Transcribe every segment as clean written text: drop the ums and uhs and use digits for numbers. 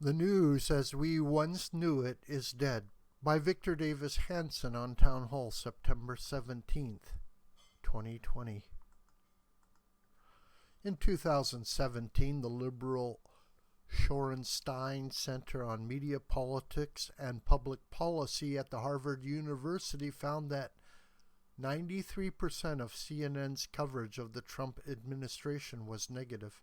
The News as We Once Knew It is Dead by Victor Davis Hanson on Townhall, September 17th, 2020. In 2017, the liberal Shorenstein Center on Media Politics and Public Policy at the Harvard University found that 93% of CNN's coverage of the Trump administration was negative.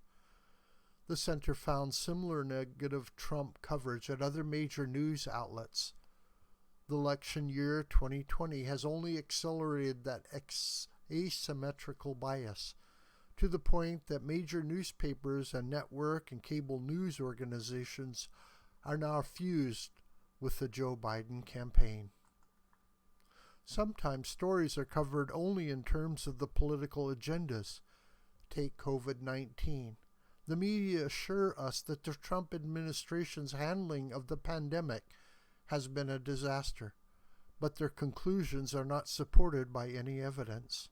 The center found similar negative Trump coverage at other major news outlets. The election year 2020 has only accelerated that asymmetrical bias to the point that major newspapers and network and cable news organizations are now fused with the Joe Biden campaign. Sometimes stories are covered only in terms of the political agendas. Take COVID-19. The media assure us that the Trump administration's handling of the pandemic has been a disaster, but their conclusions are not supported by any evidence.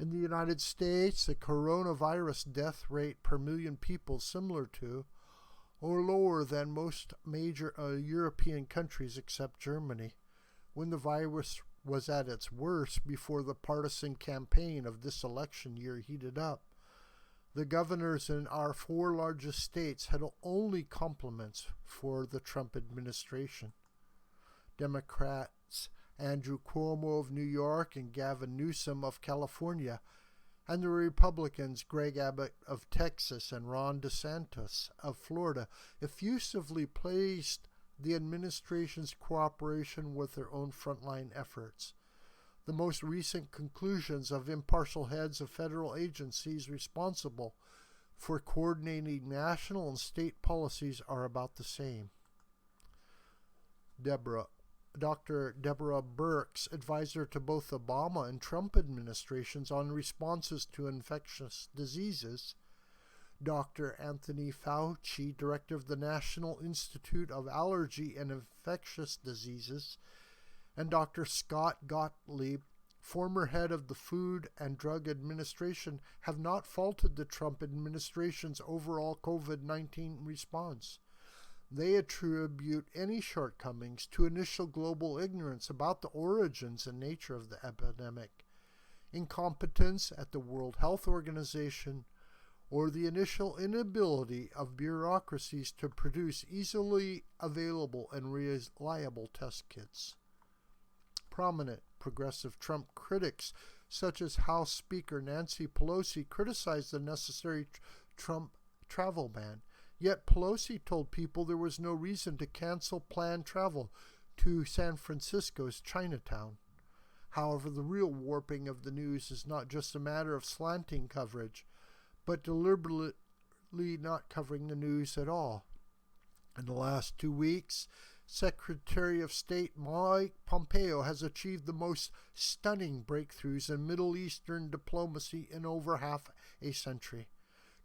In the United States, the coronavirus death rate per million people similar to or lower than most major European countries except Germany, when the virus was at its worst before the partisan campaign of this election year heated up. The governors in our four largest states had only compliments for the Trump administration. Democrats Andrew Cuomo of New York and Gavin Newsom of California, and the Republicans Greg Abbott of Texas and Ron DeSantis of Florida effusively praised the administration's cooperation with their own frontline efforts. The most recent conclusions of impartial heads of federal agencies responsible for coordinating national and state policies are about the same. Dr. Deborah Birx, advisor to both Obama and Trump administrations on responses to infectious diseases, Dr. Anthony Fauci, director of the National Institute of Allergy and Infectious Diseases, and Dr. Scott Gottlieb, former head of the Food and Drug Administration, have not faulted the Trump administration's overall COVID-19 response. They attribute any shortcomings to initial global ignorance about the origins and nature of the epidemic, incompetence at the World Health Organization, or the initial inability of bureaucracies to produce easily available and reliable test kits. Prominent progressive Trump critics, such as House Speaker Nancy Pelosi, criticized the necessary Trump travel ban. Yet Pelosi told people there was no reason to cancel planned travel to San Francisco's Chinatown. However, the real warping of the news is not just a matter of slanting coverage, but deliberately not covering the news at all. In the last 2 weeks, Secretary of State Mike Pompeo has achieved the most stunning breakthroughs in Middle Eastern diplomacy in over half a century.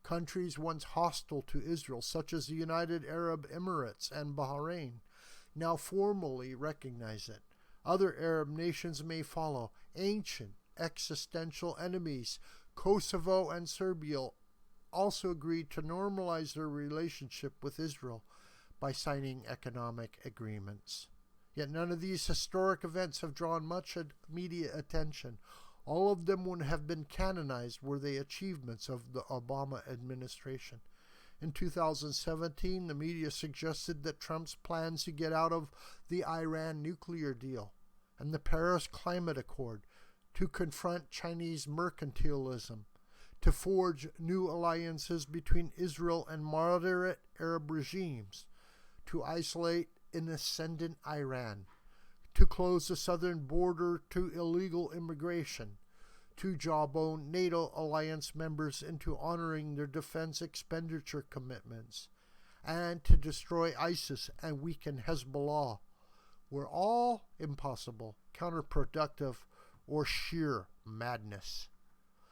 Countries once hostile to Israel, such as the United Arab Emirates and Bahrain, now formally recognize it. Other Arab nations may follow. Ancient existential enemies, Kosovo and Serbia, also agreed to normalize their relationship with Israel by signing economic agreements. Yet none of these historic events have drawn much media attention. All of them would have been canonized were they achievements of the Obama administration. In 2017, the media suggested that Trump's plans to get out of the Iran nuclear deal and the Paris Climate Accord, to confront Chinese mercantilism, to forge new alliances between Israel and moderate Arab regimes, to isolate an ascendant Iran, to close the southern border to illegal immigration, to jawbone NATO alliance members into honoring their defense expenditure commitments, and to destroy ISIS and weaken Hezbollah, were all impossible, counterproductive, or sheer madness.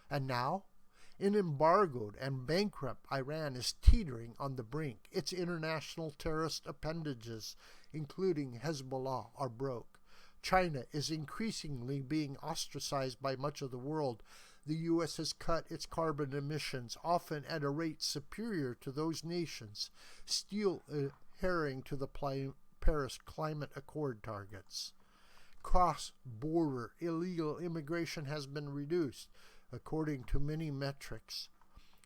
And now, an embargoed and bankrupt Iran is teetering on the brink. Its international terrorist appendages, including Hezbollah, are broke. China is increasingly being ostracized by much of the world. The U.S. has cut its carbon emissions, often at a rate superior to those nations, still adhering to the Paris Climate Accord targets. Cross-border illegal immigration has been reduced, according to many metrics.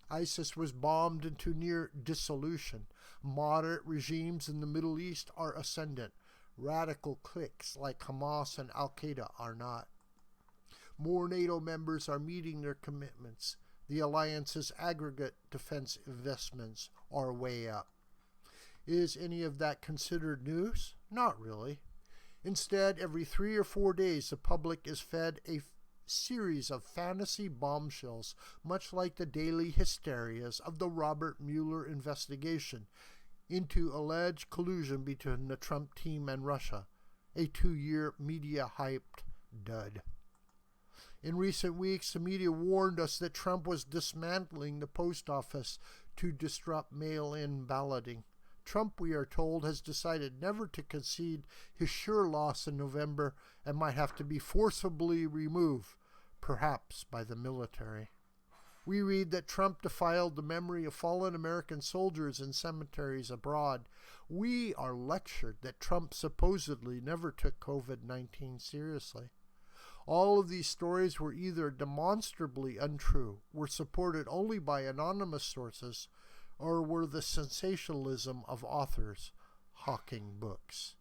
ISIS was bombed into near dissolution. Moderate regimes in the Middle East are ascendant. Radical cliques like Hamas and Al-Qaeda are not. More NATO members are meeting their commitments. The alliance's aggregate defense investments are way up. Is any of that considered news? Not really. Instead, every 3 or 4 days, the public is fed a series of fantasy bombshells, much like the daily hysterias of the Robert Mueller investigation into alleged collusion between the Trump team and Russia, a 2-year media-hyped dud. In recent weeks, the media warned us that Trump was dismantling the post office to disrupt mail-in balloting. Trump, we are told, has decided never to concede his sure loss in November and might have to be forcibly removed, perhaps by the military. We read that Trump defiled the memory of fallen American soldiers in cemeteries abroad. We are lectured that Trump supposedly never took COVID-19 seriously. All of these stories were either demonstrably untrue, were supported only by anonymous sources, or were the sensationalism of authors hawking books.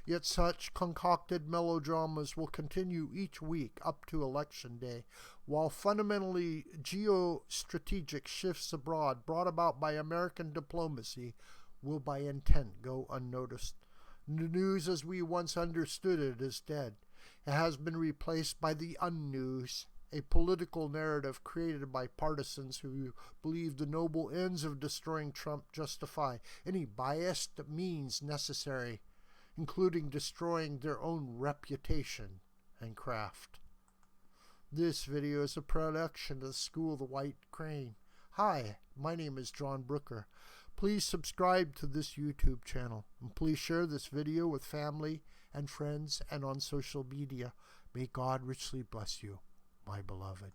Yet such concocted melodramas will continue each week up to Election Day, while fundamentally geostrategic shifts abroad brought about by American diplomacy will by intent go unnoticed. The news as we once understood it is dead. It has been replaced by the unnews, a political narrative created by partisans who believe the noble ends of destroying Trump justify any biased means necessary, including destroying their own reputation and craft. This video is a production of the School of the White Crane. Hi, my name is John Brooker. Please subscribe to this YouTube channel, and please share this video with family and friends and on social media. May God richly bless you, my beloved.